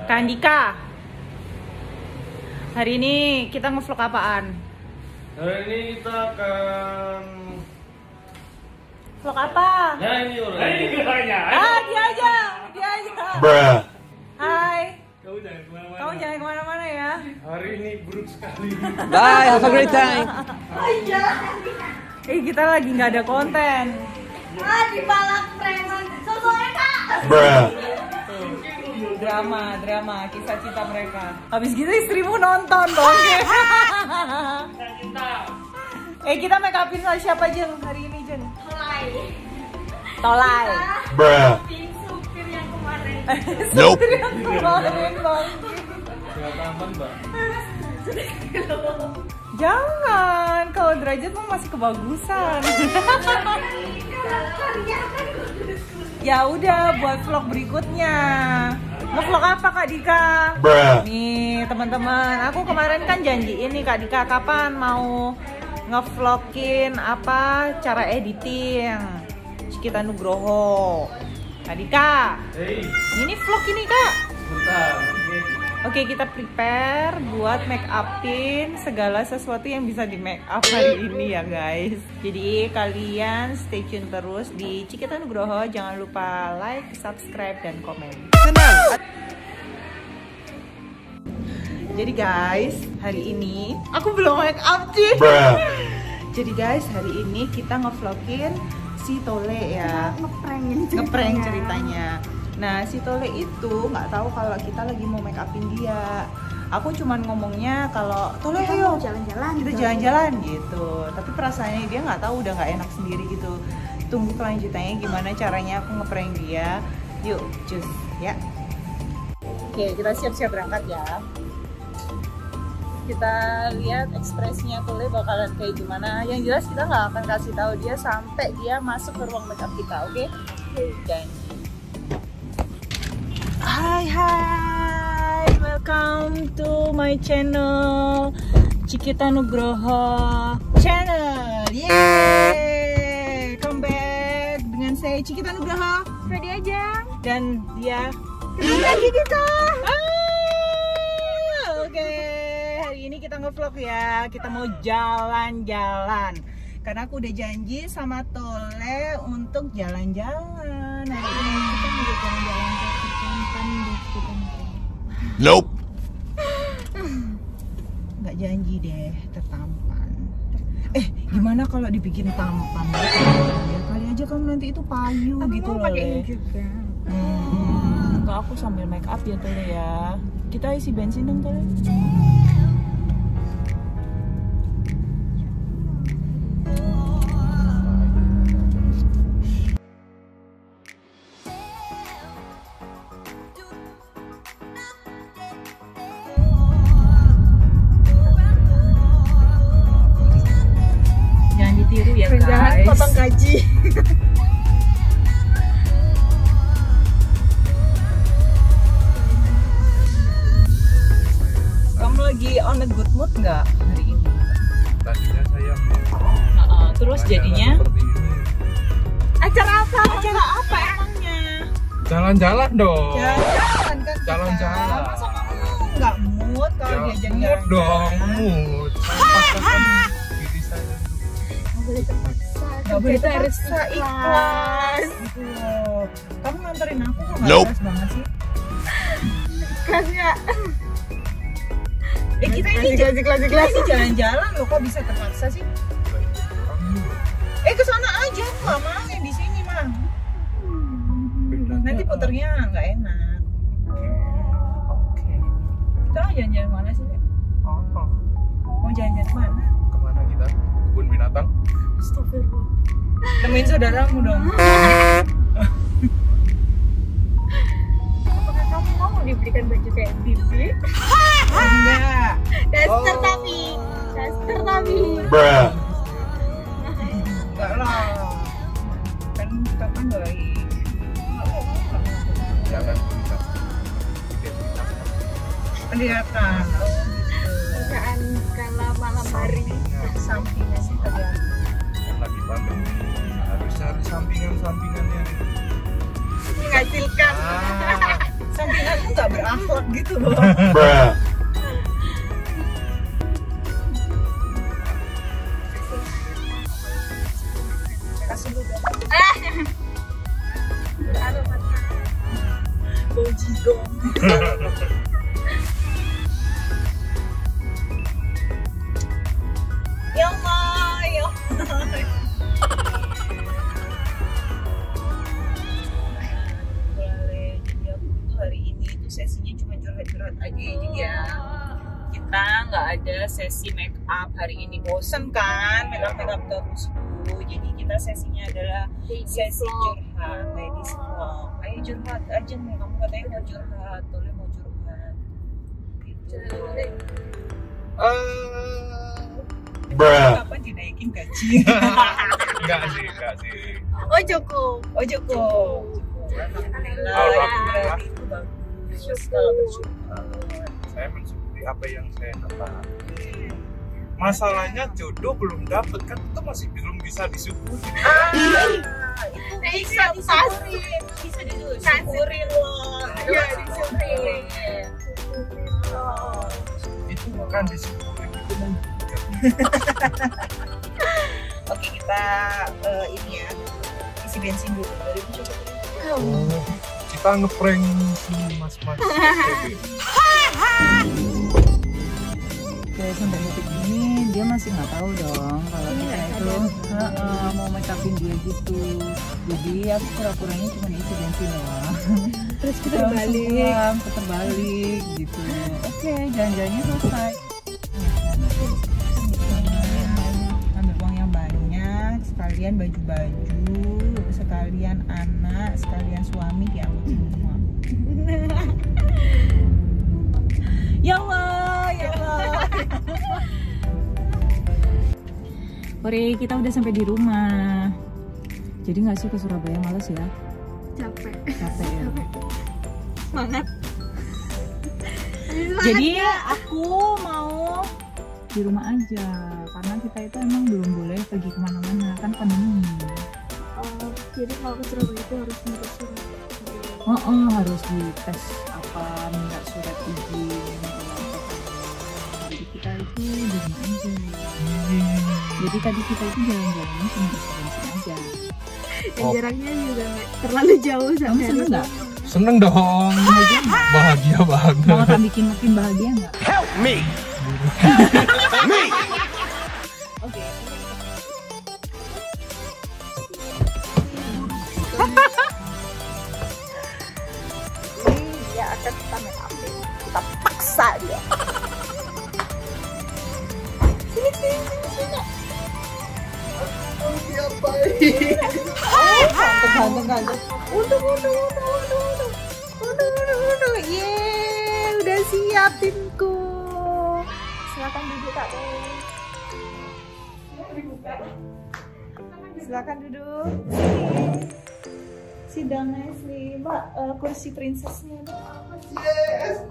Kak Andika, hari ini kita nge-vlog apaan? Hari ini kita akan vlog apa? nah ini orang Dia aja. Bruh. Hai. Kamu jangan kemana-mana. Kamu jangan kemana-mana ya. Hari ini buruk sekali. Bye, have a great time. Kita lagi nggak ada konten. Di balak preman. Soalnya Kak. Bruh. Drama, kisah cinta mereka. Habis gitu istrimu nonton dong. Kita make upin sama siapa Jeng hari ini Jeng? Tolai. Bruh. Supir yang kemarin. Nope. Yang kemarin bang. Enggak tampan, Mbak. Jangan, kalau derajat mah masih kebagusan. Ya udah buat vlog berikutnya. Mau vlog apa Kak Dika? Bruh. Nih teman-teman, aku kemarin kan janjiin nih Kak Dika kapan mau ngevlogin apa cara editing Cikita Nugroho. Kak Dika, Hei, ini vlog ini Kak. bentar. Oke, kita prepare buat make upin segala sesuatu yang bisa di make up hari ini ya guys. Jadi kalian stay tune terus di Cikita Nugroho. Jangan lupa like, subscribe, dan komen. Jadi guys, hari ini aku belum make up sih. Bruh. Jadi guys, hari ini kita ngevlogin si Tole ya. Ngeprank Ceritanya. Nah, si Tole itu nggak tahu kalau kita lagi mau make upin dia. Aku cuman ngomongnya kalau Tole ayo jalan-jalan. kita jalan-jalan gitu. Tapi perasaannya dia nggak tahu, udah nggak enak sendiri gitu. Tunggu kelanjutannya gimana caranya aku ngeprank dia. Yuk, cus ya. Oke, kita siap-siap berangkat ya. Kita lihat ekspresinya Tole bakalan kayak gimana. Yang jelas kita nggak akan kasih tahu dia sampai dia masuk ke ruang make up kita, oke? Janji. Hai, welcome to my channel Cikita Nugroho channel. Yeay, come back dengan saya Cikita Nugroho, Ready aja. dan dia Lagi kita. Oke, hari ini kita ngevlog ya. Kita mau jalan-jalan karena aku udah janji sama Tole untuk jalan-jalan. Hari ini kita mau jalan-jalan ke Ketampan di Ketampan. Nope. Nggak janji deh tertampan. Gimana kalau dibikin tampan? Ya kali aja kamu nanti itu payu gitu loh. juga. Enggak, aku sambil make up ya Tole ya. Kita isi bensin dong Tole. Jangan ditiru ya guys. Potong gaji. Kamu lagi on a good mood nggak hari ini? Tadinya saya Terus jadinya seperti ini. acara apa? Acara apa emangnya? Jalan-jalan dong. Jalan-jalan kan? Jalan-jalan. Masa kamu nggak mood kalau diajak mood jalan-jalan? dong, mood. Paksakan diri saya dulu. Nggak boleh terpaksa, ikhlas gitu loh. Kamu nganterin aku kok nggak Nope. ikhlas banget sih? Kelasnya. Kita ini jalan-jalan loh, kok bisa terpaksa sih? Ke sana aja, aku nggak mau yang di sini mah. Nanti puternya nggak enak. Oke. Kita mau jalan-jalan mana sih? Dek? Mau jalan-jalan mana? Kemana kita? Kebun binatang. Astagfirullah. Nemuin saudaramu dong. Apakah kamu mau diberikan baju kayak Bibi? Enggak. Daster tapi. Bruh. Enggak lah. Kan kita kan baik. Jalan binatang. Kelihatan. Kerjaan kala malam hari. Sampingnya sih kelihatan. Kan lagi pandemi, harus cari sampingan-sampingannya. Menghasilkan. Sampinganku nggak berakhlak gitu loh. Bruh. Kasih dulu dong. Bau jigong. Ya Allah, ya Allah. Boleh, jadi aku tuh hari ini tuh sesinya cuma curhat-curhat aja ya. Kita nggak ada sesi make up hari ini, bosen kan make up terus tuh. Jadi kita sesinya adalah sesi curhat, ladies vlog. Ayo curhat aja nih, kamu katanya mau curhat, Tole mau curhat. Gitu. Bruh. Kapan dinaikin gaji? Enggak sih. Oh cukup. Alhamdulillah. Itu bagus kalau bersyukur. Saya mensyukuri apa yang saya dapat. Masalahnya jodoh belum dapet kan, itu masih belum bisa disyukuri. Bisa disyukurin. Bisa disyukurin loh. Iya, disyukurin. Itu bukan disyukuri, itu Oke, kita ini ya, isi bensin dulu. kita ngeprank si mas-mas. Oke, sampai detik ini dia masih nggak tahu dong kalau kita itu mau make upin dia gitu. Jadi aku pura-puranya cuma isi bensin doang. Terus kita terbalik gitu. Oke, jalan-jalannya selesai. Ambil uang yang banyak, sekalian baju-baju, sekalian anak, sekalian suami diambil semua. Ya Allah, ya Allah. Ore, kita udah sampai di rumah. Jadi nggak sih ke Surabaya, males ya? Capek Ya. banget. Jadi aku mau di rumah aja karena kita itu emang belum boleh pergi kemana-mana kan pandemi. Jadi kalau ke Surabaya itu harus minta surat. Harus dites minta surat izin. Jadi kita itu di rumah aja. Jadi tadi kita itu jalan-jalannya cuma isi bensin aja. Dan jaraknya juga nggak terlalu jauh Kamu sampai seneng nggak? Seneng dong, bahagia banget. Mau tak bikin makin bahagia nggak? Help me. Oke. Ini dia akan kita make up. Kita paksa dia. Sini. Ganteng. Udah. Yeay, udah siap timku. Silakan duduk Kak. Silakan duduk. Sit down nicely. Mbak, kursi princessnya dong. Yes,